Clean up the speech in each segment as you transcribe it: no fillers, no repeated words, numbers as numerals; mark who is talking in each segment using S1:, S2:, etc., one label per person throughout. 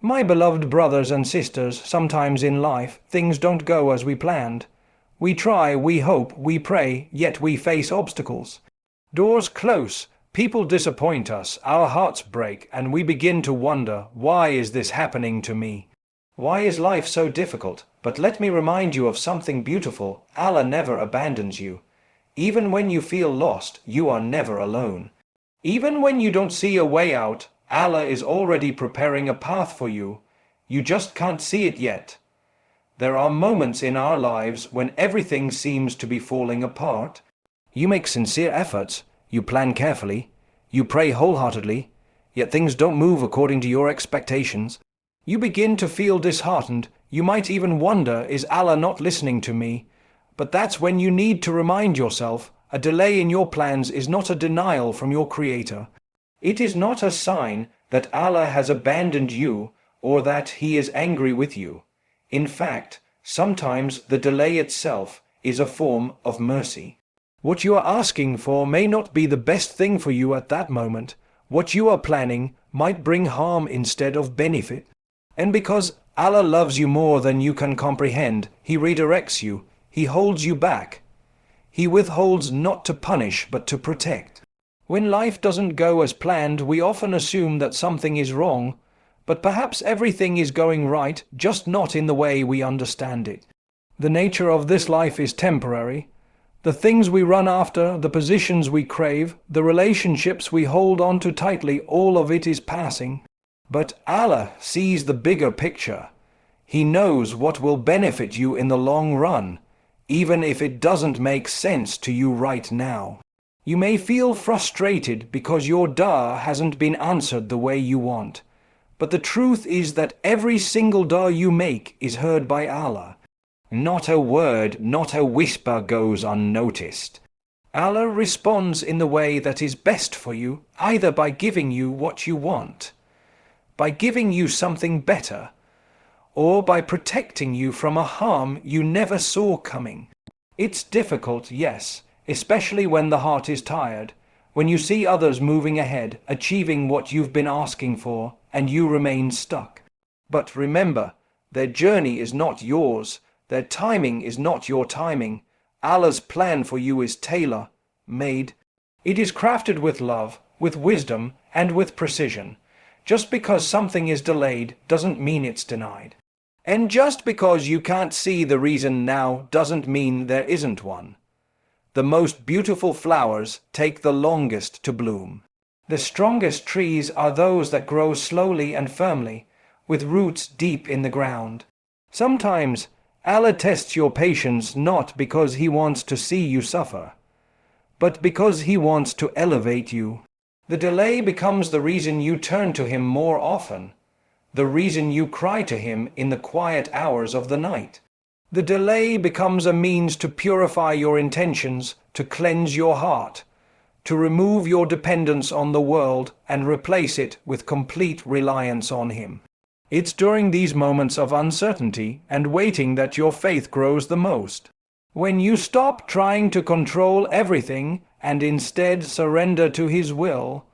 S1: My beloved brothers and sisters, sometimes in life, things don't go as we planned. We try, we hope, we pray, yet we face obstacles. Doors close, people disappoint us, our hearts break, and we begin to wonder, why is this happening to me? Why is life so difficult? But let me remind you of something beautiful. Allah never abandons you. Even when you feel lost, you are never alone. Even when you don't see a way out, Allah is already preparing a path for you. You just can't see it yet. There are moments in our lives when everything seems to be falling apart. You make sincere efforts, you plan carefully, you pray wholeheartedly, yet things don't move according to your expectations. You begin to feel disheartened. You might even wonder, is Allah not listening to me? But that's when you need to remind yourself, a delay in your plans is not a denial from your Creator. It is not a sign that Allah has abandoned you or that He is angry with you. In fact, sometimes the delay itself is a form of mercy. What you are asking for may not be the best thing for you at that moment. What you are planning might bring harm instead of benefit. And because Allah loves you more than you can comprehend, He redirects you, He holds you back. He withholds not to punish but to protect. When life doesn't go as planned, we often assume that something is wrong, but perhaps everything is going right, just not in the way we understand it. The nature of this life is temporary. The things we run after, the positions we crave, the relationships we hold on to tightly, all of it is passing. But Allah sees the bigger picture. He knows what will benefit you in the long run, even if it doesn't make sense to you right now. You may feel frustrated because your dua hasn't been answered the way you want. But the truth is that every single dua you make is heard by Allah. Not a word, not a whisper goes unnoticed. Allah responds in the way that is best for you, either by giving you what you want, by giving you something better, or by protecting you from a harm you never saw coming. It's difficult, yes, especially when the heart is tired, when you see others moving ahead, achieving what you've been asking for, and you remain stuck. But remember, their journey is not yours, their timing is not your timing. Allah's plan for you is tailor-made. It is crafted with love, with wisdom, and with precision. Just because something is delayed doesn't mean it's denied. And just because you can't see the reason now doesn't mean there isn't one. The most beautiful flowers take the longest to bloom. The strongest trees are those that grow slowly and firmly, with roots deep in the ground. Sometimes Allah tests your patience not because He wants to see you suffer, but because He wants to elevate you. The delay becomes the reason you turn to Him more often, the reason you cry to Him in the quiet hours of the night. The delay becomes a means to purify your intentions, to cleanse your heart, to remove your dependence on the world and replace it with complete reliance on Him. It's during these moments of uncertainty and waiting that your faith grows the most. When you stop trying to control everything and instead surrender to His will,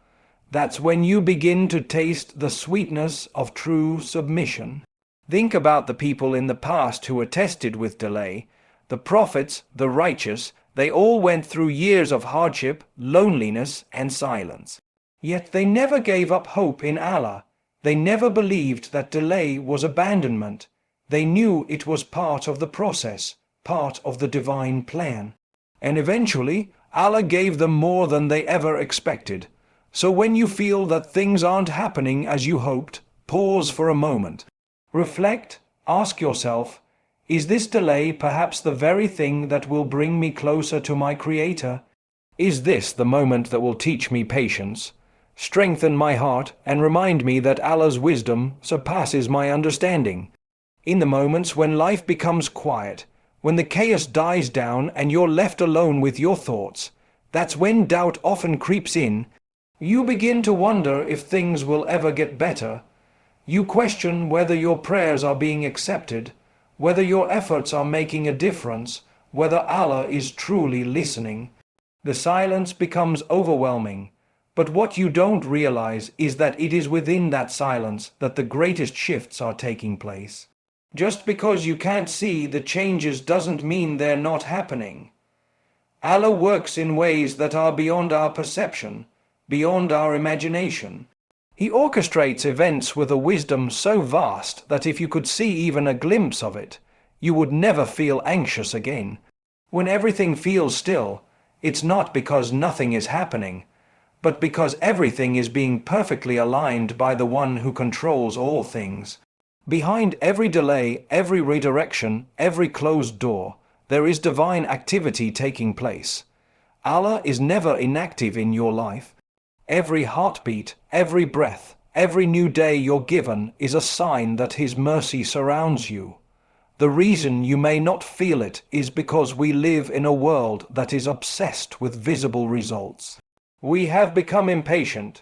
S1: that's when you begin to taste the sweetness of true submission. Think about the people in the past who were tested with delay. The prophets, the righteous, they all went through years of hardship, loneliness, and silence. Yet they never gave up hope in Allah. They never believed that delay was abandonment. They knew it was part of the process, part of the divine plan. And eventually, Allah gave them more than they ever expected. So when you feel that things aren't happening as you hoped, pause for a moment. Reflect, ask yourself, is this delay perhaps the very thing that will bring me closer to my Creator? Is this the moment that will teach me patience, strengthen my heart, and remind me that Allah's wisdom surpasses my understanding? In the moments when life becomes quiet, when the chaos dies down and you're left alone with your thoughts, that's when doubt often creeps in. You begin to wonder if things will ever get better. You question whether your prayers are being accepted, whether your efforts are making a difference, whether Allah is truly listening. The silence becomes overwhelming, But what you don't realize is that it is within that silence that the greatest shifts are taking place. Just because you can't see the changes doesn't mean they're not happening. Allah works in ways that are beyond our perception, beyond our imagination. He orchestrates events with a wisdom so vast that if you could see even a glimpse of it, you would never feel anxious again. When everything feels still, it's not because nothing is happening, but because everything is being perfectly aligned by the one who controls all things. Behind every delay, every redirection, every closed door, there is divine activity taking place. Allah is never inactive in your life. Every heartbeat, every breath, every new day you're given is a sign that His mercy surrounds you. The reason you may not feel it is because we live in a world that is obsessed with visible results. We have become impatient.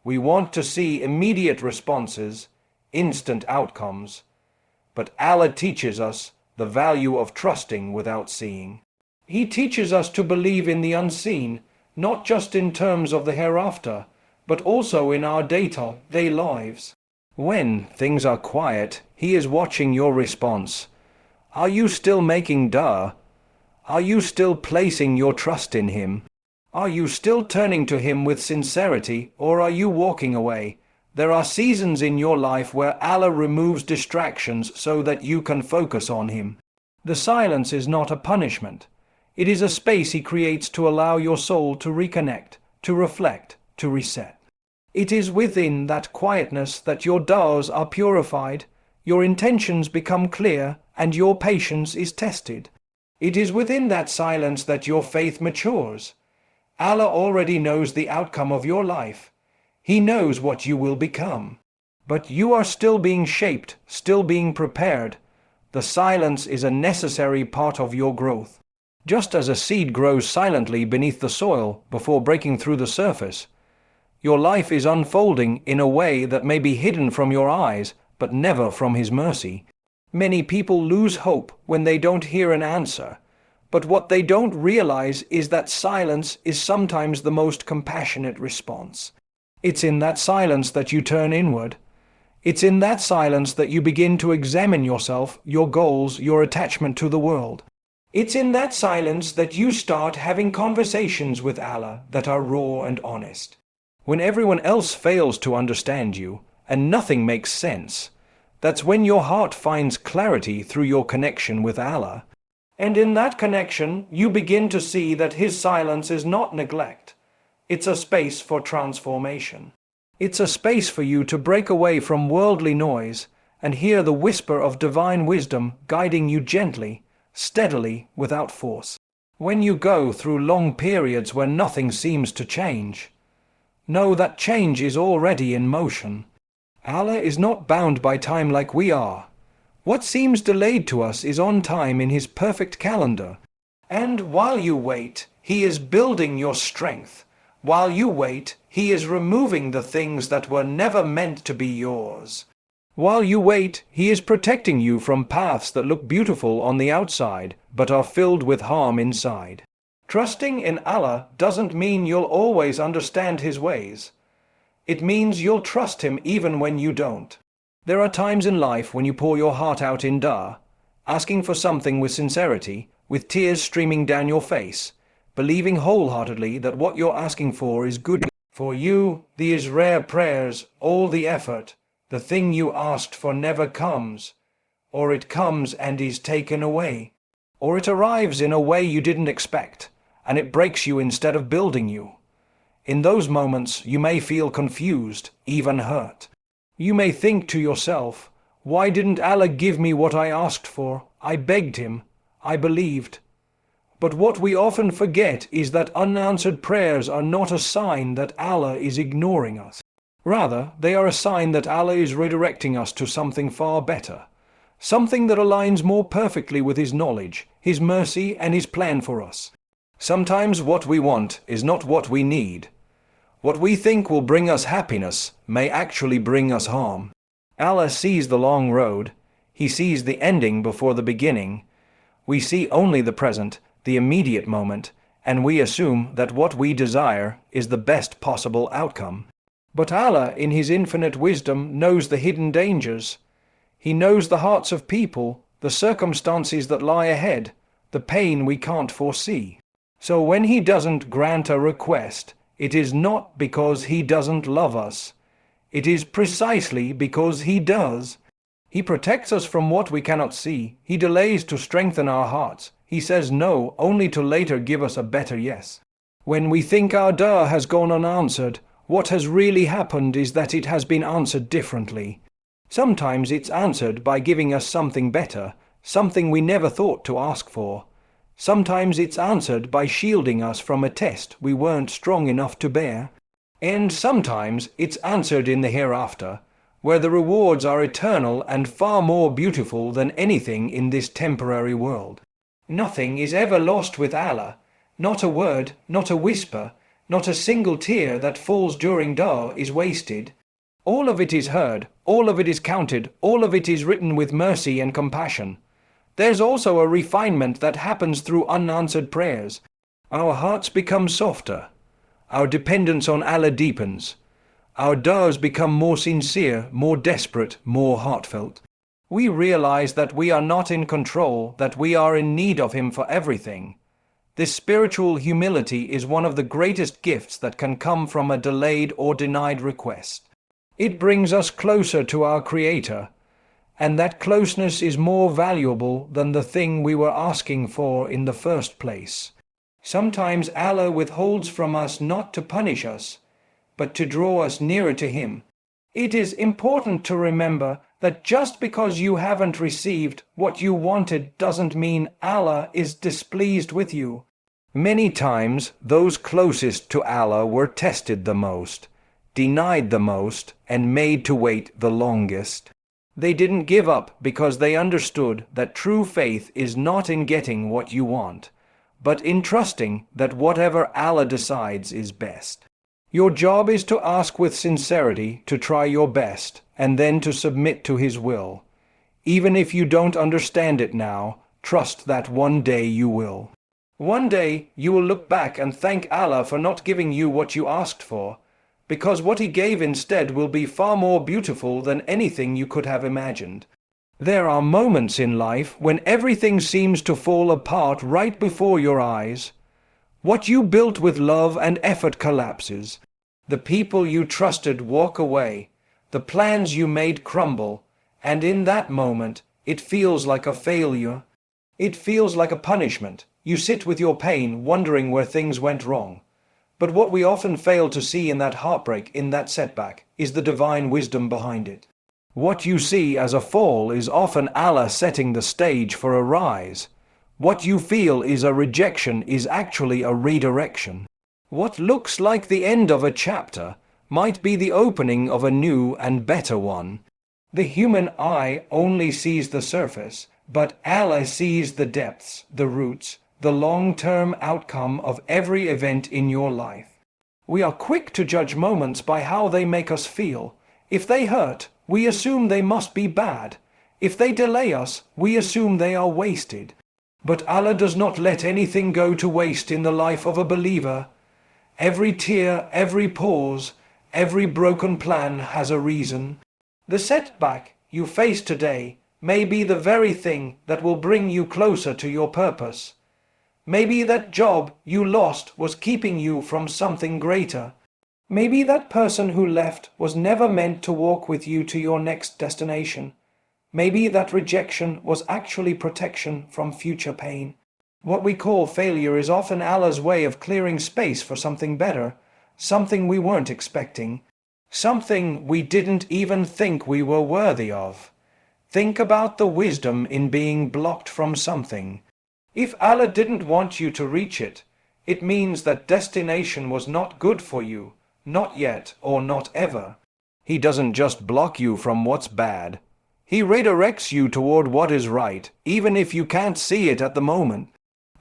S1: We want to see immediate responses, instant outcomes. But Allah teaches us the value of trusting without seeing. He teaches us to believe in the unseen, not just in terms of the hereafter, but also in our day-to-day lives. When things are quiet, He is watching your response. Are you still making dua? Are you still placing your trust in Him? Are you still turning to Him with sincerity, or are you walking away? There are seasons in your life where Allah removes distractions so that you can focus on Him. The silence is not a punishment. It is a space He creates to allow your soul to reconnect, to reflect, to reset. It is within that quietness that your du'as are purified, your intentions become clear, and your patience is tested. It is within that silence that your faith matures. Allah already knows the outcome of your life. He knows what you will become. But you are still being shaped, still being prepared. The silence is a necessary part of your growth. Just as a seed grows silently beneath the soil before breaking through the surface, your life is unfolding in a way that may be hidden from your eyes, but never from His mercy. Many people lose hope when they don't hear an answer, but what they don't realize is that silence is sometimes the most compassionate response. It's in that silence that you turn inward. It's in that silence that you begin to examine yourself, your goals, your attachment to the world. It's in that silence that you start having conversations with Allah that are raw and honest. When everyone else fails to understand you, and nothing makes sense, that's when your heart finds clarity through your connection with Allah. And in that connection, you begin to see that His silence is not neglect. It's a space for transformation. It's a space for you to break away from worldly noise and hear the whisper of divine wisdom guiding you gently, steadily, without force. When you go through long periods where nothing seems to change, know that change is already in motion. Allah is not bound by time like we are. What seems delayed to us is on time in His perfect calendar. And while you wait, He is building your strength. While you wait, He is removing the things that were never meant to be yours. While you wait, He is protecting you from paths that look beautiful on the outside, but are filled with harm inside. Trusting in Allah doesn't mean you'll always understand His ways. It means you'll trust Him even when you don't. There are times in life when you pour your heart out in dua, asking for something with sincerity, with tears streaming down your face, believing wholeheartedly that what you're asking for is good for you. These rare prayers, all the effort, the thing you asked for never comes, or it comes and is taken away, or it arrives in a way you didn't expect, and it breaks you instead of building you. In those moments, you may feel confused, even hurt. You may think to yourself, why didn't Allah give me what I asked for? I begged Him. I believed. But what we often forget is that unanswered prayers are not a sign that Allah is ignoring us. Rather, they are a sign that Allah is redirecting us to something far better, something that aligns more perfectly with His knowledge, His mercy, and His plan for us. Sometimes what we want is not what we need. What we think will bring us happiness may actually bring us harm. Allah sees the long road. He sees the ending before the beginning. We see only the present, the immediate moment, and we assume that what we desire is the best possible outcome. But Allah, in His infinite wisdom, knows the hidden dangers. He knows the hearts of people, the circumstances that lie ahead, the pain we can't foresee. So when He doesn't grant a request, it is not because He doesn't love us. It is precisely because He does. He protects us from what we cannot see. He delays to strengthen our hearts. He says no only to later give us a better yes. When we think our dua has gone unanswered, what has really happened is that it has been answered differently. Sometimes it's answered by giving us something better, something we never thought to ask for. Sometimes it's answered by shielding us from a test we weren't strong enough to bear. And sometimes it's answered in the hereafter, where the rewards are eternal and far more beautiful than anything in this temporary world. Nothing is ever lost with Allah. Not a word, not a whisper, not a single tear that falls during dua is wasted. All of it is heard, all of it is counted, all of it is written with mercy and compassion. There's also a refinement that happens through unanswered prayers. Our hearts become softer. Our dependence on Allah deepens. Our duas become more sincere, more desperate, more heartfelt. We realize that we are not in control, that we are in need of Him for everything. This spiritual humility is one of the greatest gifts that can come from a delayed or denied request. It brings us closer to our Creator, and that closeness is more valuable than the thing we were asking for in the first place. Sometimes Allah withholds from us not to punish us, but to draw us nearer to Him. It is important to remember that just because you haven't received what you wanted doesn't mean Allah is displeased with you. Many times those closest to Allah were tested the most, denied the most, and made to wait the longest. They didn't give up because they understood that true faith is not in getting what you want, but in trusting that whatever Allah decides is best. Your job is to ask with sincerity, to try your best, and then to submit to His will. Even if you don't understand it now, trust that one day you will. One day you will look back and thank Allah for not giving you what you asked for, because what He gave instead will be far more beautiful than anything you could have imagined. There are moments in life when everything seems to fall apart right before your eyes. What you built with love and effort collapses. The people you trusted walk away. The plans you made crumble. And in that moment, it feels like a failure. It feels like a punishment. You sit with your pain, wondering where things went wrong. But what we often fail to see in that heartbreak, in that setback, is the divine wisdom behind it. What you see as a fall is often Allah setting the stage for a rise. What you feel is a rejection is actually a redirection. What looks like the end of a chapter might be the opening of a new and better one. The human eye only sees the surface, but Allah sees the depths, the roots, the long-term outcome of every event in your life. We are quick to judge moments by how they make us feel. If they hurt, we assume they must be bad. If they delay us, we assume they are wasted. But Allah does not let anything go to waste in the life of a believer. Every tear, every pause, every broken plan has a reason. The setback you face today may be the very thing that will bring you closer to your purpose. Maybe that job you lost was keeping you from something greater. Maybe that person who left was never meant to walk with you to your next destination. Maybe that rejection was actually protection from future pain. What we call failure is often Allah's way of clearing space for something better, something we weren't expecting, something we didn't even think we were worthy of. Think about the wisdom in being blocked from something. If Allah didn't want you to reach it, it means that destination was not good for you, not yet or not ever. He doesn't just block you from what's bad. He redirects you toward what is right, even if you can't see it at the moment.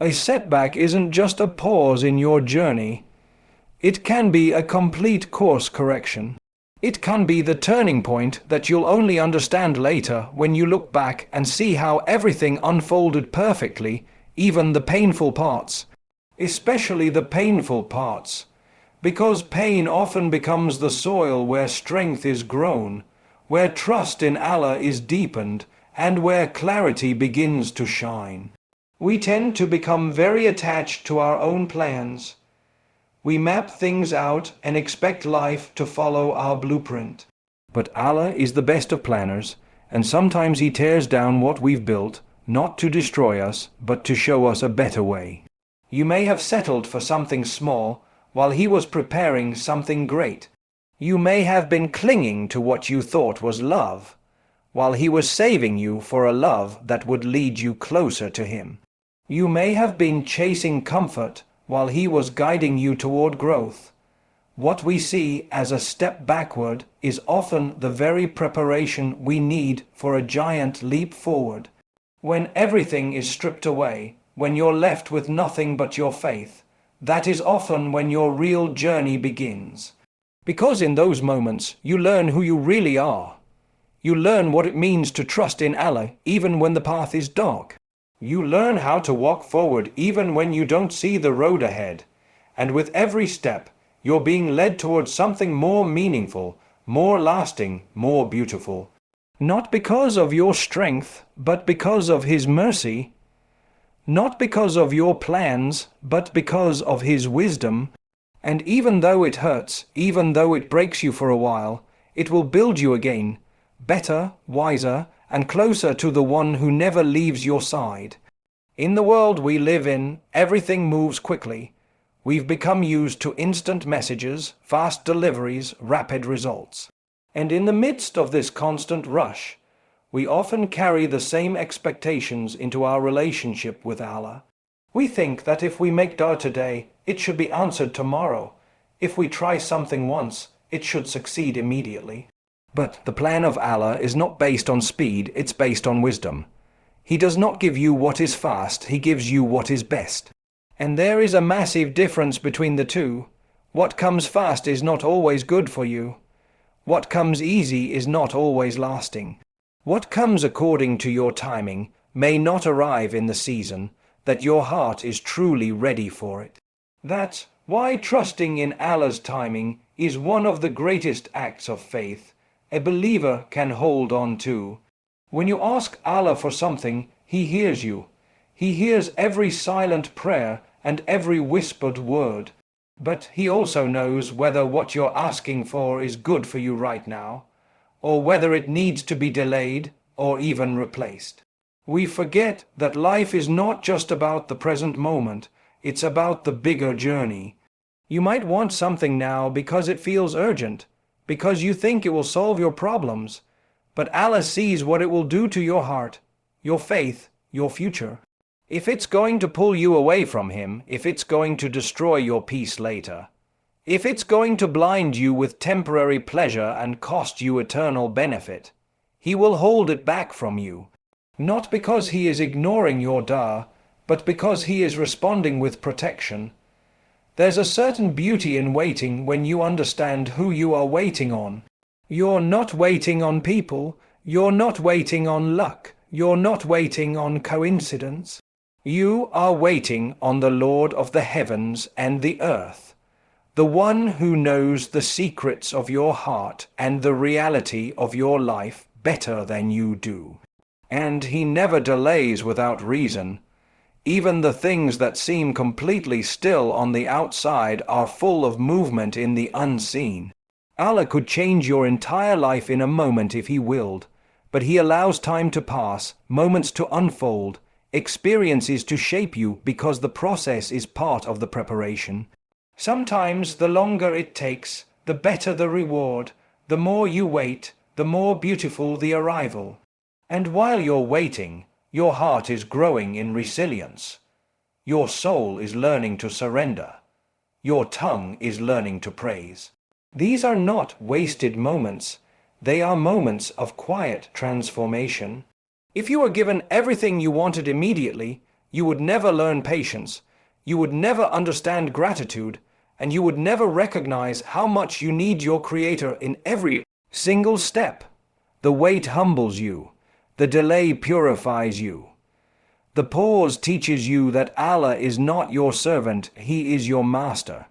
S1: A setback isn't just a pause in your journey. It can be a complete course correction. It can be the turning point that you'll only understand later when you look back and see how everything unfolded perfectly, even the painful parts. especially the painful parts, because pain often becomes the soil where strength is grown, where trust in Allah is deepened, and where clarity begins to shine. We tend to become very attached to our own plans. We map things out and expect life to follow our blueprint. But Allah is the best of planners, and sometimes He tears down what we've built, not to destroy us, but to show us a better way. You may have settled for something small, while He was preparing something great. You may have been clinging to what you thought was love, while He was saving you for a love that would lead you closer to Him. You may have been chasing comfort, while He was guiding you toward growth. What we see as a step backward is often the very preparation we need for a giant leap forward. When everything is stripped away, when you're left with nothing but your faith, that is often when your real journey begins. Because in those moments you learn who you really are. You learn what it means to trust in Allah even when the path is dark. You learn how to walk forward even when you don't see the road ahead. And with every step, you're being led towards something more meaningful, more lasting, more beautiful. Not because of your strength, but because of His mercy. Not because of your plans, but because of His wisdom. And even though it hurts, even though it breaks you for a while, it will build you again, better, wiser, and closer to the one who never leaves your side. In the world we live in, everything moves quickly. We've become used to instant messages, fast deliveries, rapid results. And in the midst of this constant rush, we often carry the same expectations into our relationship with Allah. We think that if we make dua today, it should be answered tomorrow. If we try something once, it should succeed immediately. But the plan of Allah is not based on speed, it's based on wisdom. He does not give you what is fast, He gives you what is best. And there is a massive difference between the two. What comes fast is not always good for you. What comes easy is not always lasting. What comes according to your timing may not arrive in the season that your heart is truly ready for it. That's why trusting in Allah's timing is one of the greatest acts of faith a believer can hold on to. When you ask Allah for something, He hears you. He hears every silent prayer and every whispered word. But He also knows whether what you're asking for is good for you right now, or whether it needs to be delayed or even replaced. We forget that life is not just about the present moment, it's about the bigger journey. You might want something now because it feels urgent, because you think it will solve your problems, but Allah sees what it will do to your heart, your faith, your future. If it's going to pull you away from Him, if it's going to destroy your peace later, if it's going to blind you with temporary pleasure and cost you eternal benefit, He will hold it back from you, not because He is ignoring your dua, but because He is responding with protection. There's a certain beauty in waiting when you understand who you are waiting on. You're not waiting on people, you're not waiting on luck, you're not waiting on coincidence. You are waiting on the Lord of the heavens and the earth, the one who knows the secrets of your heart and the reality of your life better than you do. And He never delays without reason. Even the things that seem completely still on the outside are full of movement in the unseen. Allah could change your entire life in a moment if He willed, but He allows time to pass, moments to unfold, experiences to shape you because the process is part of the preparation. Sometimes the longer it takes, the better the reward. The more you wait, the more beautiful the arrival. And while you're waiting, your heart is growing in resilience. Your soul is learning to surrender. Your tongue is learning to praise. These are not wasted moments. They are moments of quiet transformation. If you were given everything you wanted immediately, you would never learn patience, you would never understand gratitude, and you would never recognize how much you need your Creator in every single step. The wait humbles you. The delay purifies you. The pause teaches you that Allah is not your servant, He is your master.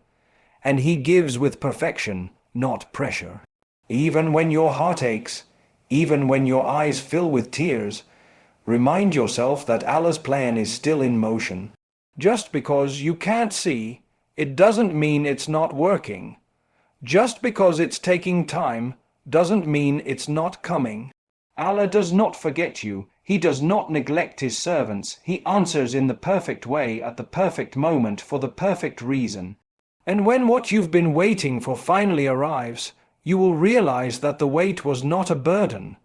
S1: And He gives with perfection, not pressure. Even when your heart aches, even when your eyes fill with tears, remind yourself that Allah's plan is still in motion. Just because you can't see, it doesn't mean it's not working. Just because it's taking time, doesn't mean it's not coming. Allah does not forget you. He does not neglect His servants. He answers in the perfect way at the perfect moment for the perfect reason. And when what you've been waiting for finally arrives, you will realize that the wait was not a burden.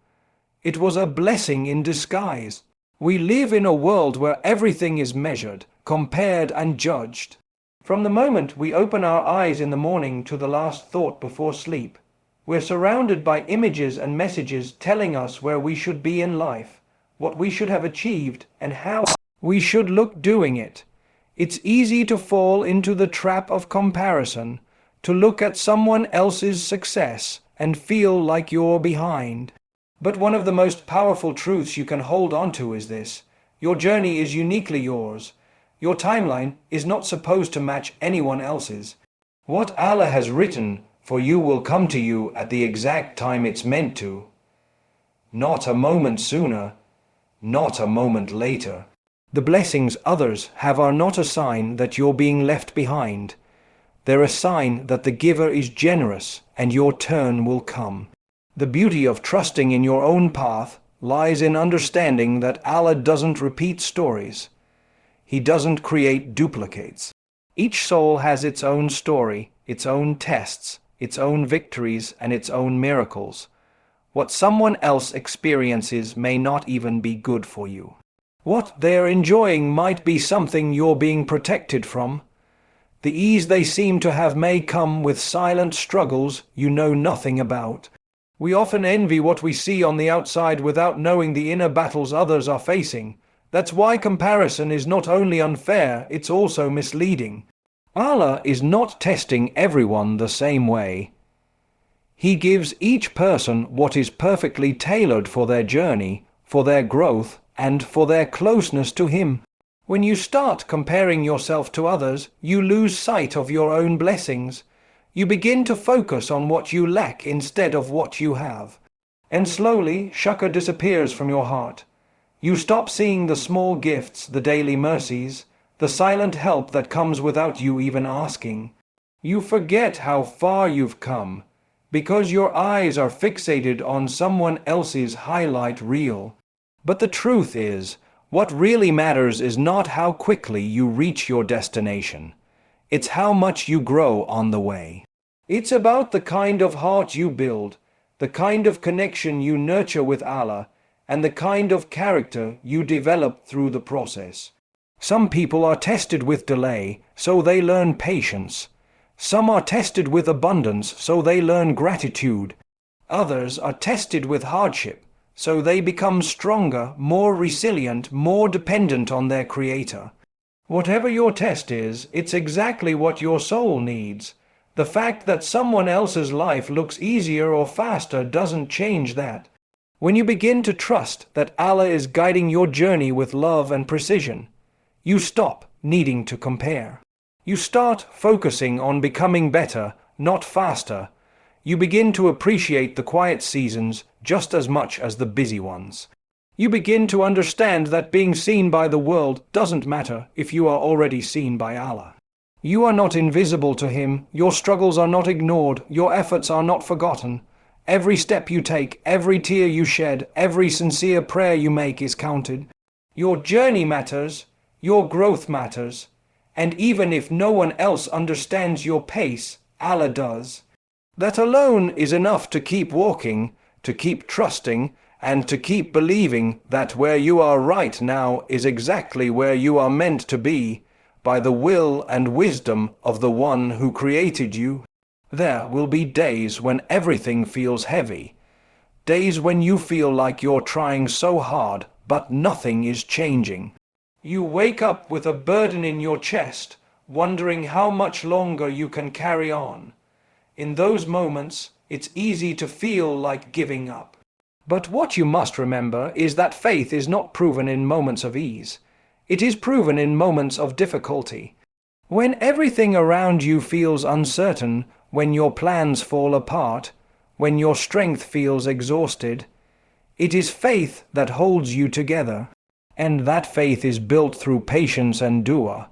S1: It was a blessing in disguise. We live in a world where everything is measured, compared and judged. From the moment we open our eyes in the morning to the last thought before sleep, we're surrounded by images and messages telling us where we should be in life, what we should have achieved, and how we should look doing it. It's easy to fall into the trap of comparison, to look at someone else's success and feel like you're behind. But one of the most powerful truths you can hold on to is this: your journey is uniquely yours. Your timeline is not supposed to match anyone else's. What Allah has written for you will come to you at the exact time it's meant to. Not a moment sooner, not a moment later. The blessings others have are not a sign that you're being left behind. They're a sign that the giver is generous and your turn will come. The beauty of trusting in your own path lies in understanding that Allah doesn't repeat stories. He doesn't create duplicates. Each soul has its own story, its own tests, its own victories, and its own miracles. What someone else experiences may not even be good for you. What they're enjoying might be something you're being protected from. The ease they seem to have may come with silent struggles you know nothing about. We often envy what we see on the outside without knowing the inner battles others are facing. That's why comparison is not only unfair, it's also misleading. Allah is not testing everyone the same way. He gives each person what is perfectly tailored for their journey, for their growth, and for their closeness to Him. When you start comparing yourself to others, you lose sight of your own blessings. You begin to focus on what you lack instead of what you have. And slowly, shukr disappears from your heart. You stop seeing the small gifts, the daily mercies, the silent help that comes without you even asking. You forget how far you've come, because your eyes are fixated on someone else's highlight reel. But the truth is, what really matters is not how quickly you reach your destination. It's how much you grow on the way. It's about the kind of heart you build, the kind of connection you nurture with Allah, and the kind of character you develop through the process. Some people are tested with delay, so they learn patience. Some are tested with abundance, so they learn gratitude. Others are tested with hardship, so they become stronger, more resilient, more dependent on their Creator. Whatever your test is, it's exactly what your soul needs. The fact that someone else's life looks easier or faster doesn't change that. When you begin to trust that Allah is guiding your journey with love and precision, you stop needing to compare. You start focusing on becoming better, not faster. You begin to appreciate the quiet seasons just as much as the busy ones. You begin to understand that being seen by the world doesn't matter if you are already seen by Allah. You are not invisible to Him, your struggles are not ignored, your efforts are not forgotten. Every step you take, every tear you shed, every sincere prayer you make is counted. Your journey matters, your growth matters, and even if no one else understands your pace, Allah does. That alone is enough to keep walking, to keep trusting, and to keep believing that where you are right now is exactly where you are meant to be, by the will and wisdom of the One who created you. There will be days when everything feels heavy, days when you feel like you're trying so hard, but nothing is changing. You wake up with a burden in your chest, wondering how much longer you can carry on. In those moments, it's easy to feel like giving up. But what you must remember is that faith is not proven in moments of ease. It is proven in moments of difficulty. When everything around you feels uncertain, when your plans fall apart, when your strength feels exhausted, it is faith that holds you together, and that faith is built through patience and dua.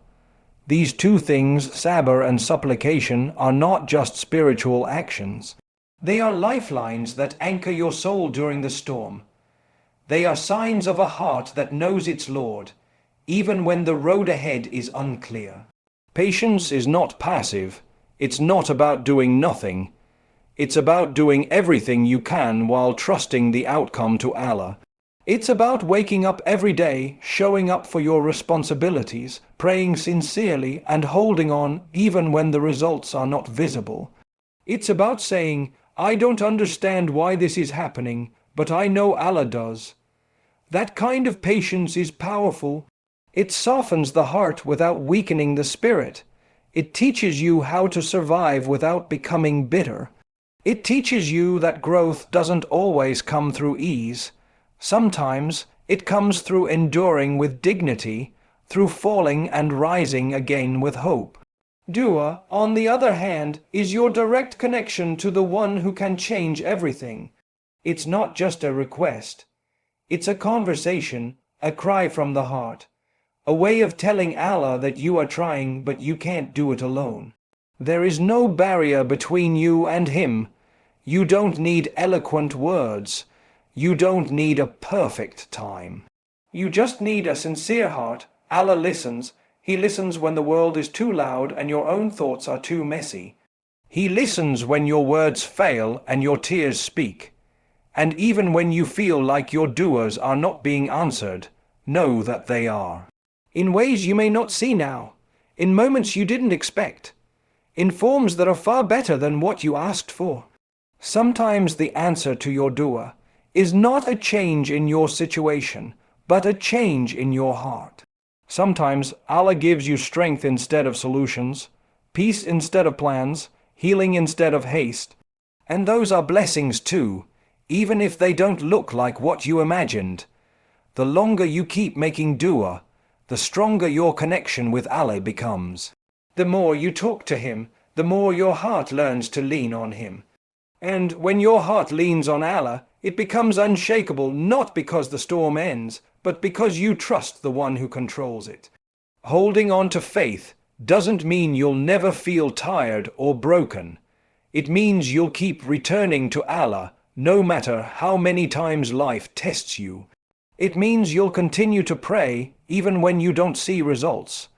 S1: These two things, sabr and supplication, are not just spiritual actions. They are lifelines that anchor your soul during the storm. They are signs of a heart that knows its Lord, even when the road ahead is unclear. Patience is not passive. It's not about doing nothing. It's about doing everything you can while trusting the outcome to Allah. It's about waking up every day, showing up for your responsibilities, praying sincerely, and holding on even when the results are not visible. It's about saying, I don't understand why this is happening, but I know Allah does. That kind of patience is powerful. It softens the heart without weakening the spirit. It teaches you how to survive without becoming bitter. It teaches you that growth doesn't always come through ease. Sometimes it comes through enduring with dignity, through falling and rising again with hope. Dua, on the other hand, is your direct connection to the one who can change everything. It's not just a request. It's a conversation, a cry from the heart, a way of telling Allah that you are trying but you can't do it alone. There is no barrier between you and Him. You don't need eloquent words. You don't need a perfect time. You just need a sincere heart. Allah listens. He listens when the world is too loud and your own thoughts are too messy. He listens when your words fail and your tears speak. And even when you feel like your duas are not being answered, know that they are. In ways you may not see now, in moments you didn't expect, in forms that are far better than what you asked for. Sometimes the answer to your dua is not a change in your situation, but a change in your heart. Sometimes Allah gives you strength instead of solutions, peace instead of plans, healing instead of haste. And those are blessings too, even if they don't look like what you imagined. The longer you keep making dua, the stronger your connection with Allah becomes. The more you talk to Him, the more your heart learns to lean on Him. And when your heart leans on Allah, it becomes unshakable not because the storm ends, but because you trust the one who controls it. Holding on to faith doesn't mean you'll never feel tired or broken. It means you'll keep returning to Allah no matter how many times life tests you. It means you'll continue to pray even when you don't see results.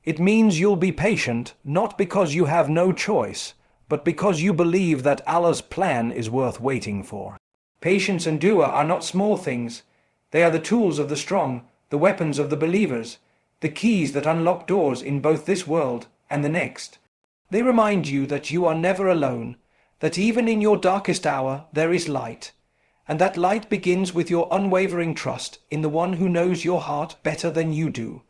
S1: It means you'll be patient not because you have no choice, but because you believe that Allah's plan is worth waiting for. Patience and dua are not small things. They are the tools of the strong, the weapons of the believers, the keys that unlock doors in both this world and the next. They remind you that you are never alone, that even in your darkest hour there is light, and that light begins with your unwavering trust in the one who knows your heart better than you do.